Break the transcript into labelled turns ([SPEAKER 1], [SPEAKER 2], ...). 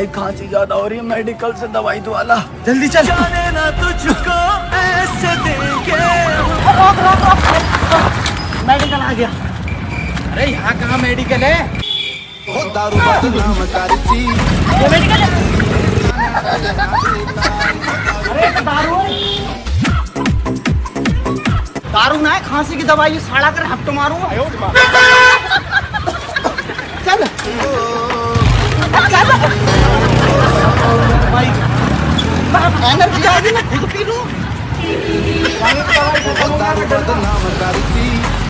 [SPEAKER 1] भाई खांसी ज्यादा हो रही है, मेडिकल से दवाई दो वाला,
[SPEAKER 2] जल्दी चल।
[SPEAKER 1] जाने ना तुझको ऐसे देंगे।
[SPEAKER 2] मेडिकल आ गया।
[SPEAKER 3] अरे यहाँ कहाँ मेडिकल है?
[SPEAKER 4] दारू बदनाम करती।
[SPEAKER 2] ये मेडिकल है। अरे दारू है। दारू ना है, खांसी की दवाई साड़ा कर हफ्तो मारूंगा। चल भाई एनर्जी आ गई, मैं खुद पी लूं।
[SPEAKER 4] दारू बदनाम करती।